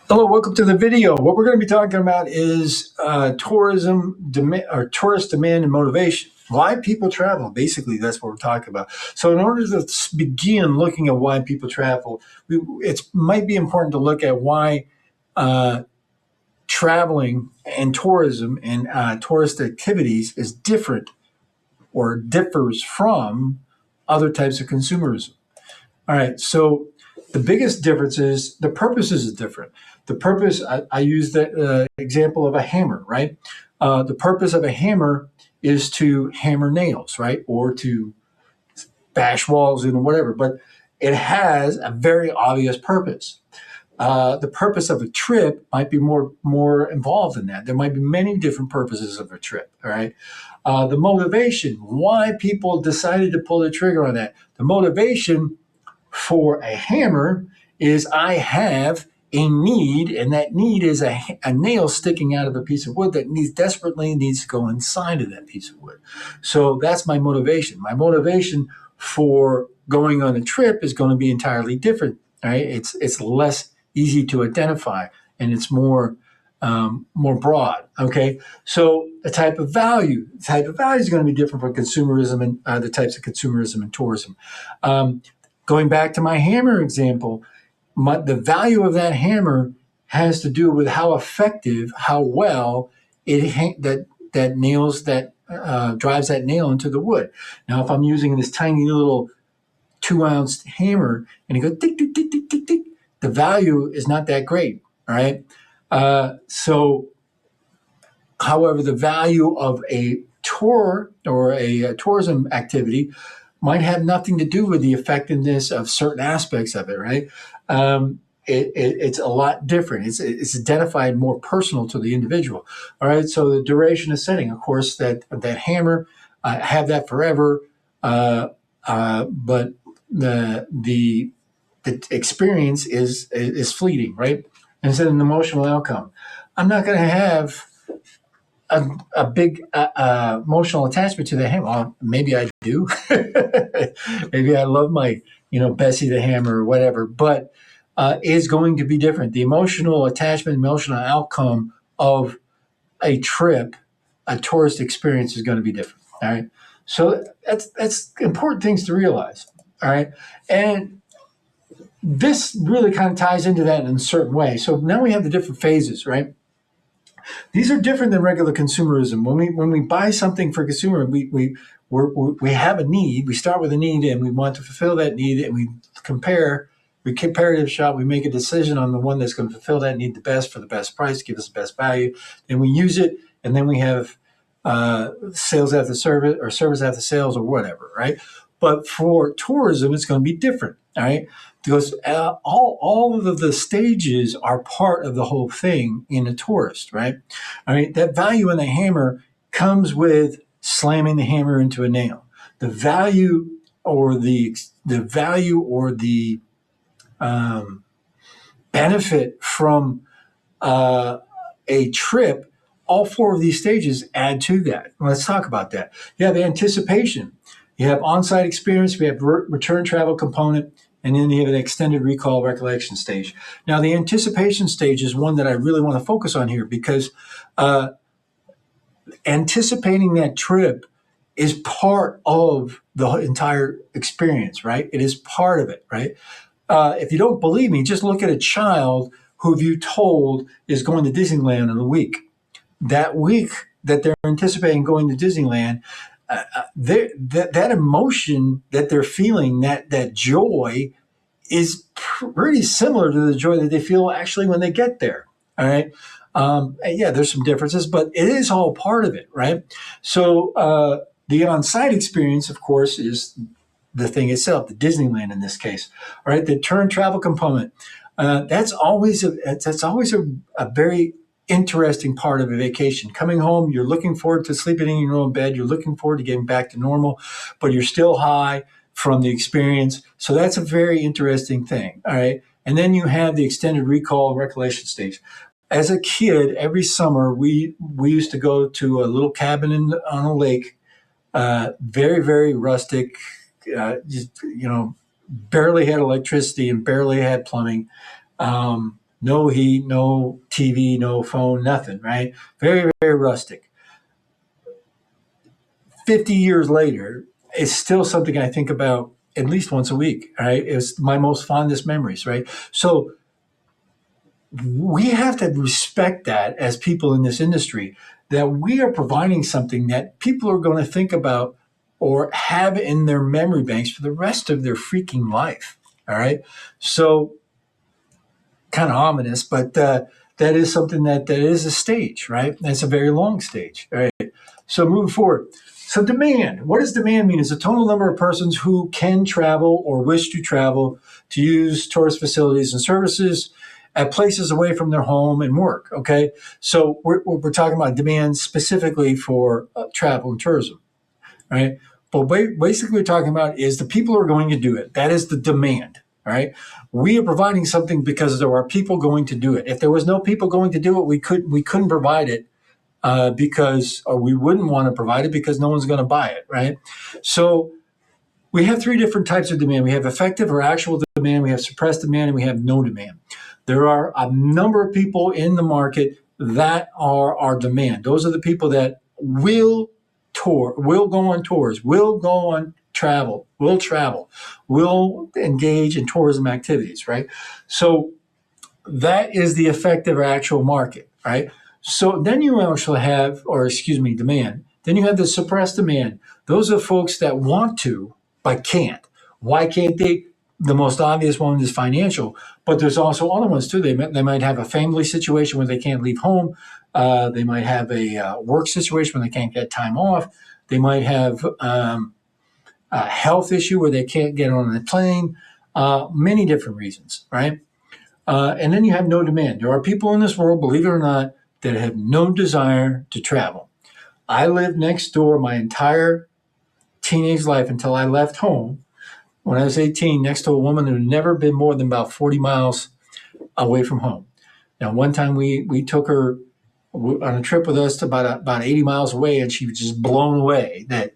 Hello, welcome to the video. What we're going to be talking about is tourism demand or tourist demand and motivation. Why people travel. Basically, that's what we're talking about. So, in order to begin looking at why people travel, it might be important to look at why uh, traveling and tourism and tourist activities is different or differs from other types of consumerism. All right. So the biggest difference is the purposes is different. The purpose, I use the example of a hammer, right? The purpose of a hammer is to hammer nails, right? Or to bash walls in or whatever, but it has a very obvious purpose. The purpose of a trip might be more involved than that. There might be many different purposes of a trip. All right, the motivation, why people decided to pull the trigger on that. The motivation for a hammer is I have a need, and that need is a nail sticking out of a piece of wood that desperately needs to go inside of that piece of wood. So that's my motivation. My motivation for going on a trip is going to be entirely different. Right? It's less easy to identify, and it's more broad. Okay, so the type of value is going to be different for consumerism and the types of consumerism and tourism. Um, Going back to my hammer example, the value of that hammer has to do with how effective, how well that nails that drives that nail into the wood. Now, if I'm using this tiny little 2 ounce hammer and it goes tick tick tick tick tick tick, the value is not that great. All right. So, however, the value of a tour or a tourism activity might have nothing to do with the effectiveness of certain aspects of it, right? It's a lot different. It's identified more personal to the individual. All right. So the duration of setting, of course, that hammer, have that forever, but the experience is fleeting, right? And it's an emotional outcome. I'm not going to have a big emotional attachment to the hammer. Well, maybe I do. Maybe I love my, Bessie the hammer or whatever, but is going to be different. The emotional attachment, emotional outcome of a trip, a tourist experience is going to be different. All right. So that's important things to realize. All right. And this really kind of ties into that in a certain way. So now we have the different phases, right? These are different than regular consumerism. When we buy something for consumer, we have a need. We start with a need, and we want to fulfill that need, and we compare. We comparative shop. We make a decision on the one that's going to fulfill that need the best for the best price, give us the best value. Then we use it, and then we have sales after service or service after sales or whatever, right? But for tourism, it's going to be different, all right? Because all of the stages are part of the whole thing in a tourist, right? All right, that value in the hammer comes with slamming the hammer into a nail. The value or the um, benefit from a trip, all four of these stages add to that. Let's talk about that. You have anticipation, you have on-site experience, we have return travel component, and then you have an extended recall recollection stage. Now, the anticipation stage is one that I really want to focus on here because uh, anticipating that trip is part of the entire experience, right? It is part of it, right? If you don't believe me, just look at a child who you told is going to Disneyland in a week. That week that they're anticipating going to Disneyland, that emotion that they're feeling, that joy, is pretty similar to the joy that they feel actually when they get there. All right. Yeah, there's some differences, but it is all part of it, right? So the on-site experience, of course, is the thing itself, the Disneyland in this case. All right, the return travel component. That's always a very interesting part of a vacation. Coming home, you're looking forward to sleeping in your own bed. You're looking forward to getting back to normal, but you're still high from the experience. So that's a very interesting thing. All right. And then you have the extended recall and recollection stage. As a kid, every summer we used to go to a little cabin on a lake, very very rustic, just barely had electricity and barely had plumbing. No heat, no TV, no phone, nothing, right? Very, very rustic. 50 years later, it's still something I think about at least once a week, right? It's my most fondest memories, right? So we have to respect that as people in this industry, that we are providing something that people are going to think about or have in their memory banks for the rest of their freaking life. All right. So kind of ominous, but that is something that is a stage, right? That's a very long stage. All right. So moving forward. So demand. What does demand mean? It's a total number of persons who can travel or wish to travel to use tourist facilities and services at places away from their home and work. Okay. So we're talking about demand specifically for travel and tourism, right? But basically, we're talking about is the people are going to do it. That is the demand, right? We are providing something because there are people going to do it. If there was no people going to do it, we couldn't provide it because, or we wouldn't want to provide it because no one's going to buy it, right? So we have three different types of demand. We have effective or actual demand, we have suppressed demand, and we have no demand. There are a number of people in the market that are our demand. Those are the people that will tour, will go on tours, will go on travel, will engage in tourism activities, right? So that is the effective or actual market, right? So then you also have, or excuse me, demand. Then you have the suppressed demand. Those are folks that want to, but can't. Why can't they? The most obvious one is financial, but there's also other ones too. They might have a family situation where they can't leave home. They might have a work situation where they can't get time off. They might have a health issue where they can't get on the plane. Many different reasons, right? And then you have no demand. There are people in this world, believe it or not, that have no desire to travel. I lived next door my entire teenage life until I left home when I was 18, next to a woman who had never been more than about 40 miles away from home. Now, one time we took her on a trip with us to about 80 miles away, and she was just blown away that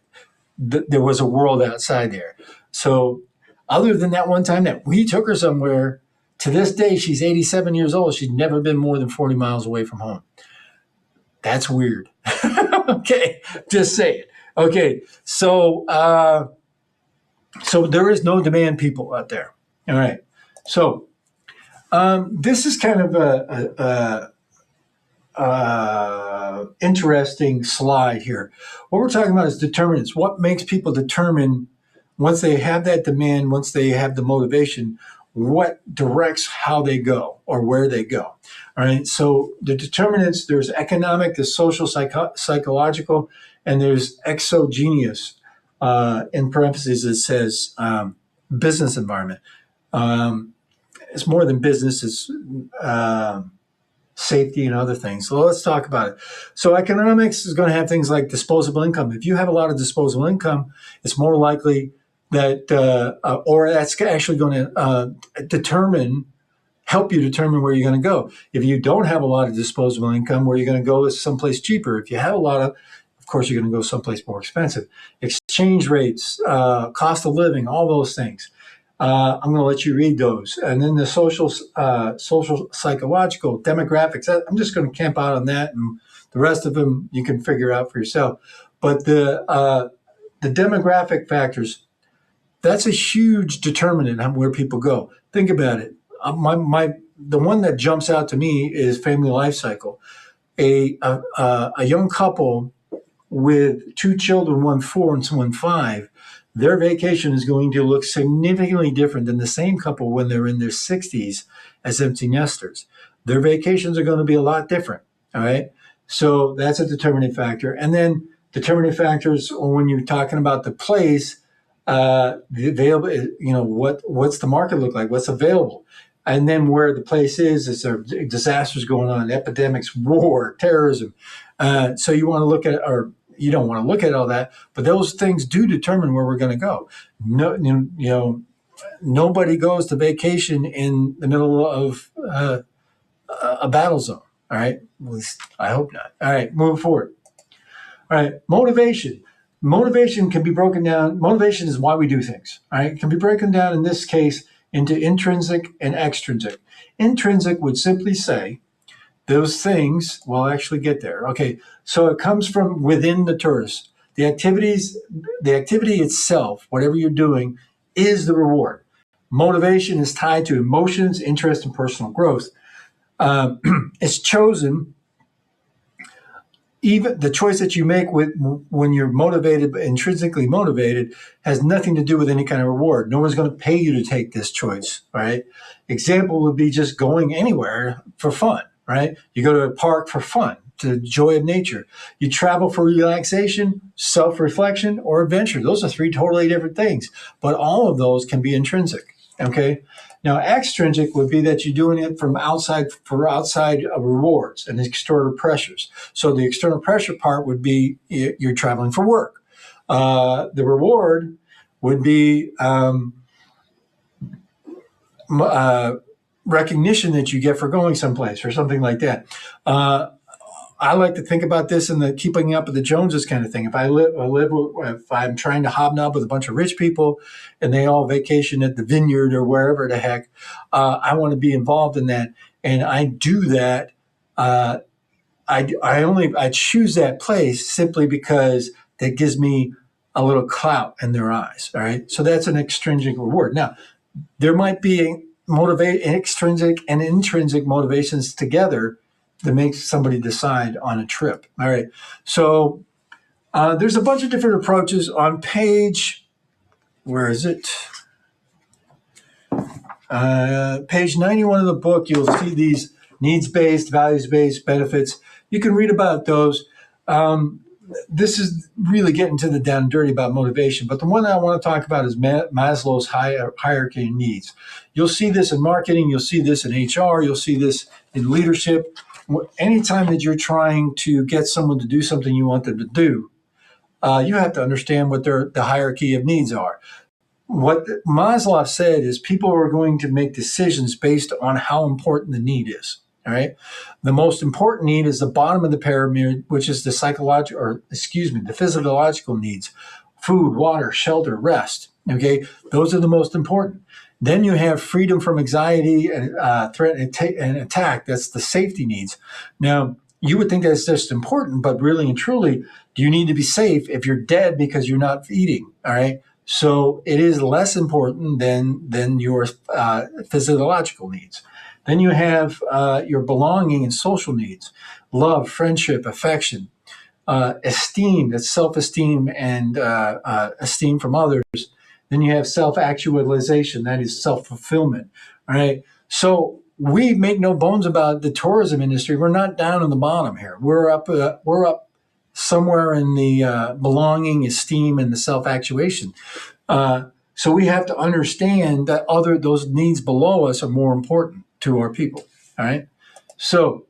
there was a world outside there. So other than that one time that we took her somewhere, to this day, she's 87 years old. She's never been more than 40 miles away from home. That's weird. Okay, just say it. Okay, so there is no demand people out there. All right. So this is kind of a interesting slide here. What we're talking about is determinants. What makes people determine once they have that demand, once they have the motivation, what directs how they go or where they go. All right. So the determinants, there's economic, there's social, psychological, and there's exogenous. In parentheses, it says business environment. It's more than business, it's safety and other things. So let's talk about it. So economics is going to have things like disposable income. If you have a lot of disposable income, it's more likely that, or that's actually going to help you determine where you're going to go. If you don't have a lot of disposable income, where you're going to go is someplace cheaper. If you have a lot of course, you're going to go someplace more expensive. Exchange rates, cost of living, all those things. I'm going to let you read those. And then the social, psychological, demographics. I'm just going to camp out on that, and the rest of them you can figure out for yourself. But the demographic factors, that's a huge determinant on where people go. Think about it. The one that jumps out to me is family life cycle. A young couple with two children, one 4 and one 5, their vacation is going to look significantly different than the same couple when they're in their 60s as empty nesters. Their vacations are going to be a lot different. All right. So that's a determining factor. And then determining factors when you're talking about the place, the available, what's the market look like? What's available? And then where the place is there disasters going on, epidemics, war, terrorism. So you want to look at, or you don't want to look at all that, but those things do determine where we're going to go. No, nobody goes to vacation in the middle of a battle zone. All right, at least I hope not. All right, moving forward. All right, motivation. Motivation can be broken down. Motivation is why we do things. All right, it can be broken down in this case into intrinsic and extrinsic. Intrinsic would simply say those things will actually get there. Okay, so it comes from within the tourist. The activity itself, whatever you're doing, is the reward. Motivation is tied to emotions, interest, and personal growth. It's chosen. Even the choice that you make when you're motivated, intrinsically motivated, has nothing to do with any kind of reward. No one's going to pay you to take this choice, right? Example would be just going anywhere for fun, right? You go to a park for fun, the joy of nature. You travel for relaxation, self-reflection, or adventure. Those are three totally different things, but all of those can be intrinsic, okay? Now, extrinsic would be that you're doing it from outside rewards and external pressures. So the external pressure part would be you're traveling for work. The reward would be recognition that you get for going someplace or something like that. I like to think about this in the keeping up with the Joneses kind of thing. If I'm trying to hobnob with a bunch of rich people and they all vacation at the vineyard or wherever the heck, I want to be involved in that. And I do that. I choose that place simply because that gives me a little clout in their eyes. All right. So that's an extrinsic reward. Now, there might be extrinsic and intrinsic motivations together that makes somebody decide on a trip. All right. So there's a bunch of different approaches on page, where is it? Page 91 of the book, you'll see these needs-based, values-based benefits. You can read about those. This is really getting to the down and dirty about motivation, but the one I want to talk about is Maslow's hierarchy of needs. You'll see this in marketing, you'll see this in HR, you'll see this in leadership. Anytime that you're trying to get someone to do something you want them to do, you have to understand what the hierarchy of needs are. What Maslow said is people are going to make decisions based on how important the need is. All right. The most important need is the bottom of the pyramid, which is the physiological needs: food, water, shelter, rest. Okay. Those are the most important. Then you have freedom from anxiety and threat and attack. That's the safety needs. Now, you would think that's just important, but really and truly, do you need to be safe if you're dead because you're not eating? All right. So it is less important than your physiological needs. Then you have your belonging and social needs: love, friendship, affection, esteem, that's self-esteem and esteem from others. Then you have self-actualization, that is self-fulfillment. All right. So we make no bones about the tourism industry. We're not down in the bottom here. We're up somewhere in the belonging, esteem, and the self-actuation. So we have to understand that those needs below us are more important to our people. All right. So,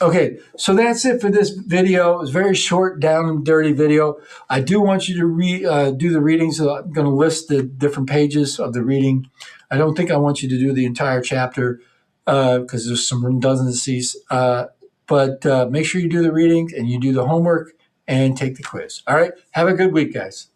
okay. So that's it for this video. It was a very short, down and dirty video. I do want you to do the readings. So I'm going to list the different pages of the reading. I don't think I want you to do the entire chapter because there's some redundancies. But make sure you do the readings and you do the homework and take the quiz. All right. Have a good week, guys.